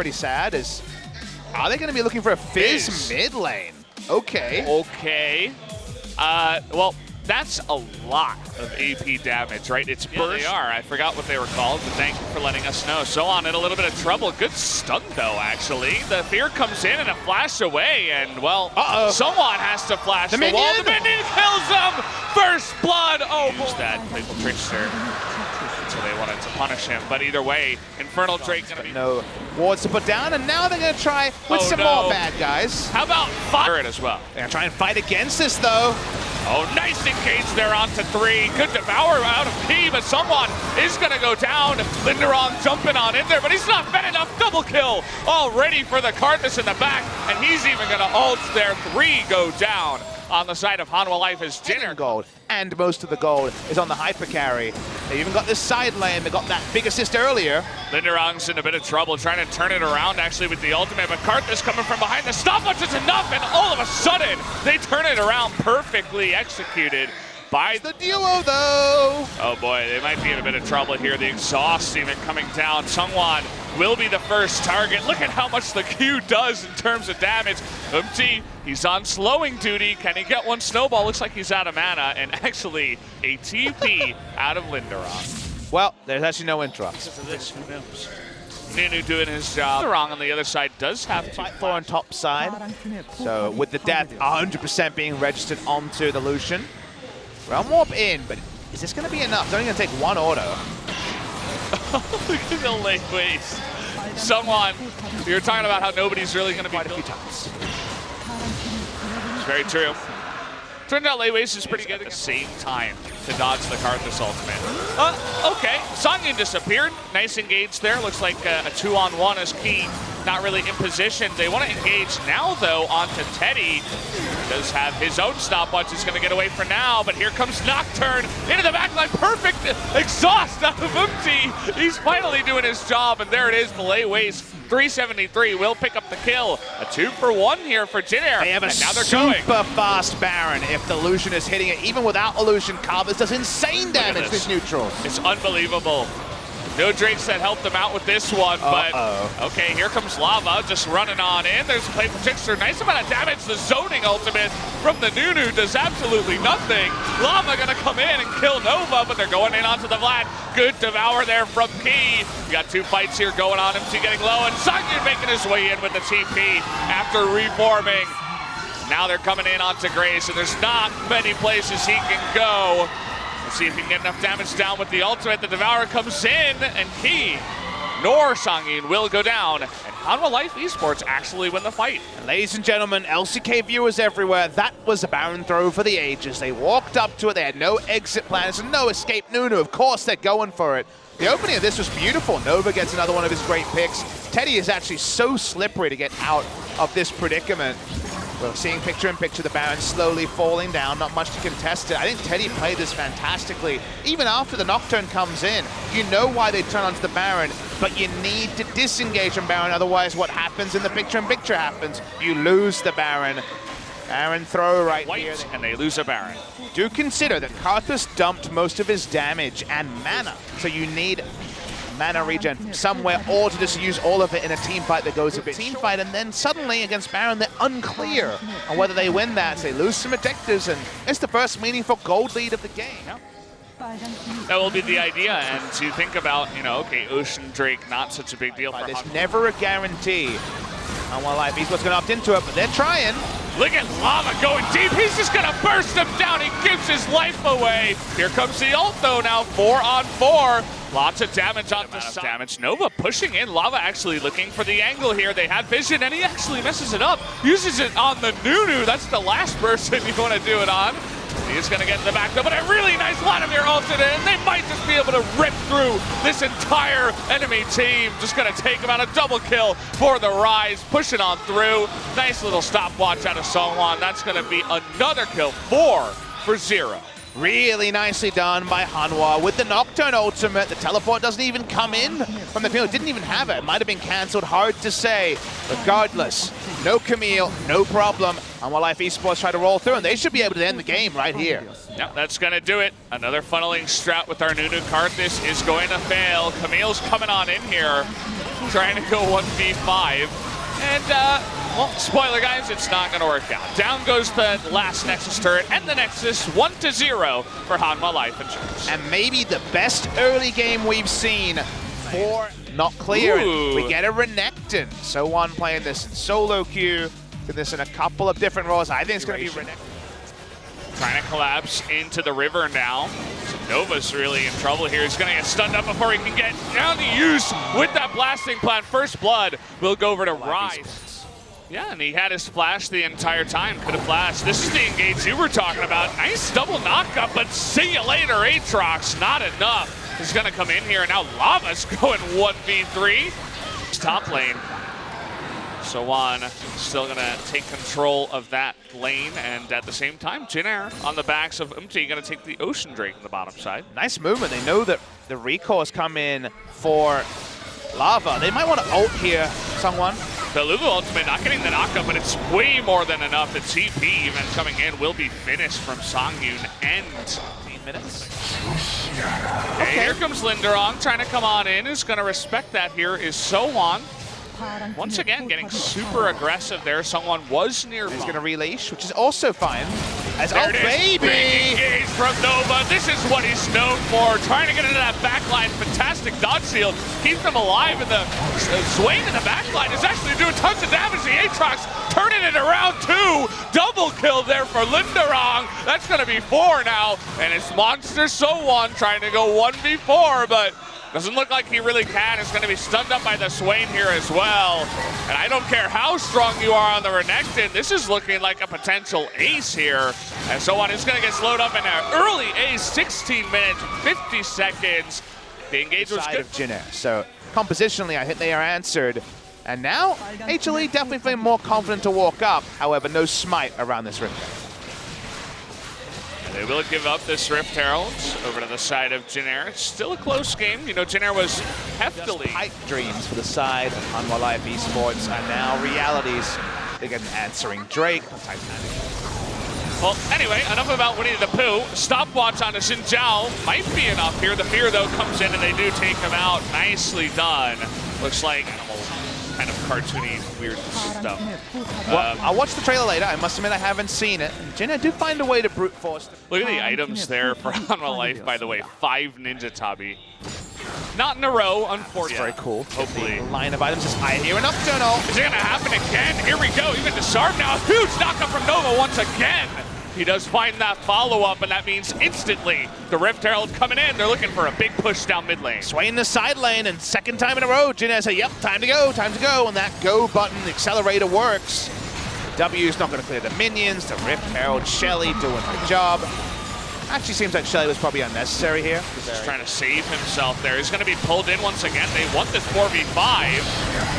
pretty sad is, are they going to be looking for a Fizz mid lane? Okay. Okay. Well, that's a lot of AP damage, right? It's burst. Yeah, they are. I forgot what they were called, but thank you for letting us know. Someone in a little bit of trouble. Good stun, though, actually. The fear comes in and a flash away, and, well, someone has to flash the wall. The minion kills him! First blood! Oh, use that playful trickster. So they wanted to punish him, but either way, Infernal Drake gonna be no wards to put down, and now they're gonna try with some more bad guys. How about fire it as well? They're gonna try and fight against this though. Oh, nice engage there onto 3. Good devour out of P, but someone is gonna go down. Linderong jumping on in there, but he's not fed enough. Double kill already for the Karthus in the back, and he's even gonna ult there. 3 go down on the side of Hanwha Life as Jinner. Gold, and most of the gold is on the hyper carry. They even got this side lane. They got that big assist earlier. Linderong's in a bit of trouble trying to turn it around actually with the ultimate, but Karthus coming from behind. The stopwatch is enough, and all of a sudden they turn it around, perfectly executed by the duo though. Oh boy, they might be in a bit of trouble here. The exhaust even coming down. Seongwon will be the first target. Look at how much the Q does in terms of damage. Umti, he's on slowing duty. Can he get one snowball? Looks like he's out of mana, and actually a TP out of Linderong. Well, there's actually no interrupts. Who knows? Nunu doing his job. Linderong on the other side does have to fight for on top side. So with the death 100% being registered onto the Lucian. Realm Warp in, but is this going to be enough? It's only going to take one auto. Look at the late waste. Someone, you're talking about how nobody's really going to be quite a few times. It's very true. Turned out late waste is pretty good at the same time to dodge the Karthus ultimate. Okay, Sangin disappeared. Nice engage there. Looks like a 2-on-1 is key. Not really in position. They want to engage now, though, onto Teddy. Does have his own stopwatch. He's going to get away for now, but here comes Nocturne into the backline. Perfect exhaust out of Umti. He's finally doing his job, and there it is. Malay Waste 373 will pick up the kill. A 2-for-1 here for Jinner. They have a super fast Baron. If the Lucian is hitting it, even without Illusion, Karthus does insane damage to neutrals. It's unbelievable. No Drakes that helped them out with this one, but okay, here comes Lava just running on in. There's a playful trickster. Nice amount of damage. The zoning ultimate from the Nunu does absolutely nothing. Lava gonna come in and kill Nova, but they're going in onto the Vlad. Good devour there from P. We got 2 fights here going on. MC getting low, and Sangin making his way in with the TP after reforming. Now they're coming in onto Grace, and there's not many places he can go. Let's see if he can get enough damage down with the ultimate. The Devourer comes in, and Key nor Sangin will go down. And Hanwha Life Esports actually win the fight. And ladies and gentlemen, LCK viewers everywhere, that was a Baron throw for the ages. They walked up to it, they had no exit plans and no escape Nunu. Of course they're going for it. The opening of this was beautiful. Nova gets another one of his great picks. Teddy is actually so slippery to get out of this predicament. We're seeing picture-in-picture the Baron slowly falling down, not much to contest it. I think Teddy played this fantastically. Even after the Nocturne comes in, you know why they turn onto the Baron, but you need to disengage from Baron, otherwise what happens in the picture-in-picture happens. You lose the Baron. Baron throw right here. And they lose a Baron. Do consider that Karthus dumped most of his damage and mana, so you need mana regen from somewhere, or to just use all of it in a team fight that goes a bit team fight, and then suddenly against Baron they're unclear on whether they win that. So they lose some objectives, and it's the first meaningful gold lead of the game. That will be the idea, and to think about, you know, okay, Ocean Drake, not such a big deal for There's never a guarantee on Hanwha Life Esports going to opt into it, but they're trying. Look at Lava going deep. He's just going to burst him down. He gives his life away. Here comes the ult, though, now 4-on-4. Lots of damage on the side. Damage. Nova pushing in. Lava actually looking for the angle here. They had vision, and he actually messes it up. Uses it on the Nunu. That's the last person you want to do it on. He's going to get in the back, though, but a really nice Vladimir ulted in, and they might just be able to rip through this entire enemy team. Just going to take him out. A double kill for the Rise, pushing on through. Nice little stopwatch out of Seongwon. That's going to be another kill. 4 for 0. Really nicely done by Hanwha with the Nocturne ultimate. The teleport doesn't even come in from the field. Didn't even have it. It might have been cancelled. Hard to say. Regardless, no Camille, no problem. Hanwha Life Esports try to roll through, and they should be able to end the game right here. Yeah, that's going to do it. Another funneling strat with our Nunu. Karthus is going to fail. Camille's coming on in here. trying to go 1v5. And, well, spoiler guys, it's not going to work out. Down goes the last Nexus turret, and the Nexus 1-0 for Hanwha Life and Jinx. And maybe the best early game we've seen for not clear. We get a Renekton. So1 playing this in solo queue, doing this in a couple of different roles. I think it's going to be Renekton. Trying to collapse into the river now. So Nova's really in trouble here. He's going to get stunned up before he can get down to use with that blasting plan. First blood will go over to Rise. Yeah, and he had his flash the entire time. Could have flashed. This is the engage you were talking about. Nice double knockup, but see you later, Aatrox. Not enough. He's going to come in here, and now Lava's going 1v3. Top lane. So1 still going to take control of that lane, and at the same time, Jin Air on the backs of Umti going to take the Ocean Drake on the bottom side. Nice movement. They know that the recall has come in for Lava. They might want to ult here, someone. The Lulu ultimate not getting the knockup, but it's way more than enough. The TP even coming in will be finished from Songyun and 15 minutes. Okay, here comes Linderong trying to come on in. Who's going to respect that here is So1. Once again, getting super aggressive there. Someone was near. He's going to releash, which is also fine. As there it is. Big engage from Nova. This is what he's known for. Trying to get into that backline. Fantastic dodge shield. Keeps them alive. And the Swain in the backline is actually doing tons of damage. The Aatrox turning it around too. Double kill there for Linderong. That's going to be 4 now. And it's Monster So1 trying to go 1v4, but doesn't look like he really can. It's going to be stunned up by the Swain here as well. And I don't care how strong you are on the Renekton, this is looking like a potential ace here. And So1 is going to get slowed up in an early ace, 16 minutes, 50 seconds. The engage was good. Of Jin Air. So compositionally, I think they are answered. And now, HLE definitely feeling more confident to walk up. However, no smite around this Rift. They will give up this Rift Herald over to the side of Jin Air. It's still a close game. You know, Jin Air was heftily. Pipe dreams for the side of Hanwha Life Esports, and now realities. They get an answering Drake. Well, anyway, enough about Winnie the Pooh. Stopwatch on a Xin Zhao might be enough here. The fear, though, comes in, and they do take him out. Nicely done. Looks like kind of cartoony, weird stuff. Well, I'll watch the trailer later. I must admit I haven't seen it. Jin Air do find a way to brute force. Look at the items there for Hanwha Life, by the way. 5 Ninja Tabi. Not in a row, unfortunately. Very cool. Hopefully. The line of items is high here. An Nocturnal. Is it going to happen again? Here we go. Even Disarm now. Huge knockup from Nova once again. He does find that follow-up, and that means instantly the Rift Herald coming in. They're looking for a big push down mid lane. Swaying the side lane, and second time in a row, Jin Air say, yep, time to go, and that go button, the accelerator works. W's not going to clear the minions, the Rift Herald, Shelly doing her job. Actually seems like Shelly was probably unnecessary here. Just trying to save himself there. He's going to be pulled in once again. They want this 4v5.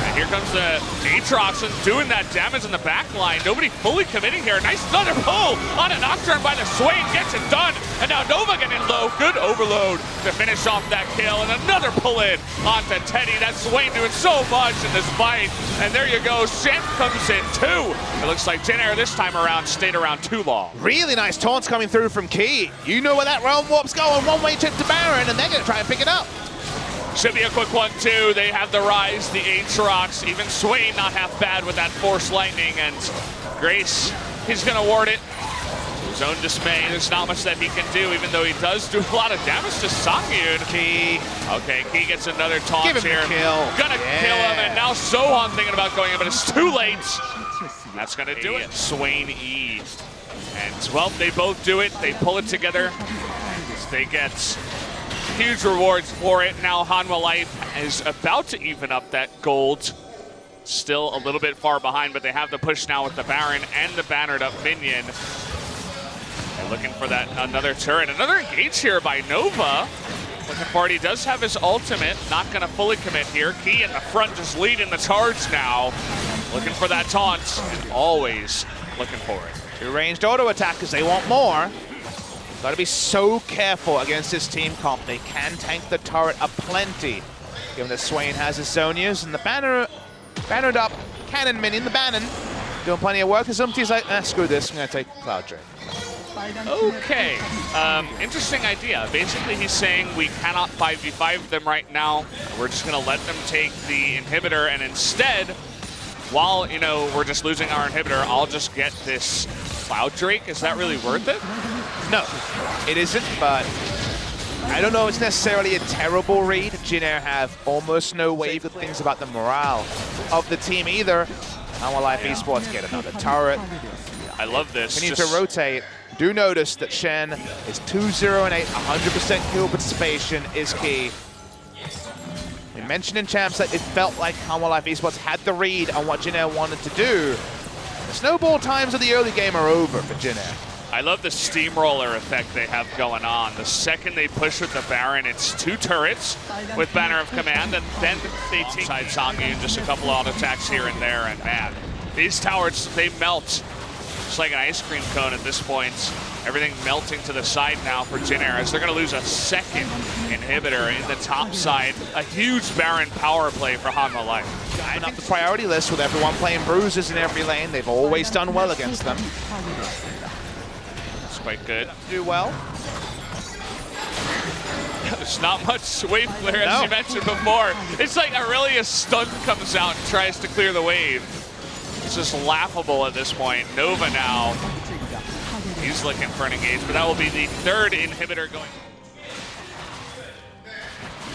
And here comes the Aatrox doing that damage in the back line. Nobody fully committing here. Nice another pull on a Nocturne by the Swain. Gets it done. And now Nova getting low. Good overload to finish off that kill. And another pull in onto Teddy. That Swain doing so much in this fight. And there you go. Shamp comes in too. It looks like Jin Air this time around stayed around too long. Really nice taunts coming through from Key. You know where that Realm Warp's going. One-way trip to Baron, and they're going to try and pick it up. Should be a quick one, too. They have the Rise, the Aatrox. Even Swain not half bad with that Force Lightning. And Grace, he's going to ward it. To his own dismay, there's not much that he can do, even though he does do a lot of damage to Songyun. Key. Okay, Key gets another taunt Give him here. A kill. Gonna kill him, and now So1 thinking about going in, but it's too late. That's going to do it. Swain E. And, well, they both do it. They pull it together. They get huge rewards for it. Now Hanwha Life is about to even up that gold. Still a little bit far behind, but they have the push now with the Baron and the bannered up minion. They're looking for that another turret. Another engage here by Nova. Looking for it. He does have his ultimate. Not going to fully commit here. Key in the front just leading the charge now. Looking for that taunt. And always looking for it. Two ranged auto attackers, they want more. Got to be so careful against this team comp. They can tank the turret aplenty. Given that Swain has his Zonias and the bannered up cannon minion, the Bannon, doing plenty of work. As Umti's like, screw this, I'm going to take Cloud Drake. Okay, interesting idea. Basically, he's saying we cannot 5v5 them right now. We're just going to let them take the inhibitor, and instead, while, you know, we're just losing our inhibitor, I'll just get this Cloud Drake. Is that really worth it? No, it isn't, but I don't know it's necessarily a terrible read. Jin Air have almost no way good things about the morale of the team either. Our Life Esports get another turret. I love this. We need to rotate. Do notice that Shen is 2-0 and 8, 100% kill participation is key. We mentioned in champs that it felt like Hanwha Life Esports had the read on what Jin Air wanted to do. The snowball times of the early game are over for Jin Air. I love the steamroller effect they have going on. The second they push with the Baron, it's 2 turrets with Banner of Command, and then they take inside Zangi, just a couple of auto attacks here and there, and man, these towers, they melt. It's like an ice cream cone at this point. Everything melting to the side now for Jin Air, as they're going to lose a second inhibitor in the top side. A huge Baron power play for Hanwha Life. Driving up the priority list with everyone playing bruises in every lane. They've always done well against them. Quite good. Do well. There's not much wave clear, as you mentioned before. It's like Aurelia stun comes out and tries to clear the wave. It's just laughable at this point. Nova now, he's looking for an engage, but that will be the 3rd inhibitor going.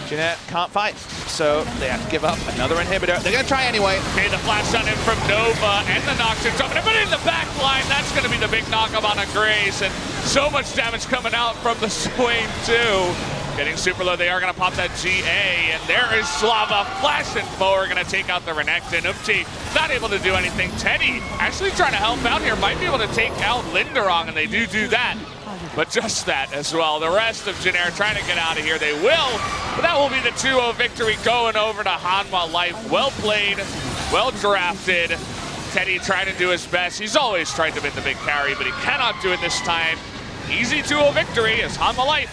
Jin Air can't fight, so they have to give up another inhibitor. They're going to try anyway. Okay, the flash on in from Nova and the Nocturne jumping in, but in the back line, that's going to be the big knock-up on a Grace, and so much damage coming out from the Swain too. Getting super low, they are going to pop that GA, and there is Slava flashing forward, going to take out the Renekton. Umti not able to do anything. Teddy actually trying to help out here, might be able to take out Linderong, and they do that. But just that as well. The rest of Jin Air trying to get out of here. They will, but that will be the 2-0 victory going over to Hanwha Life. Well played, well drafted. Teddy trying to do his best. He's always tried to win the big carry, but he cannot do it this time. Easy 2-0 victory as Hanwha Life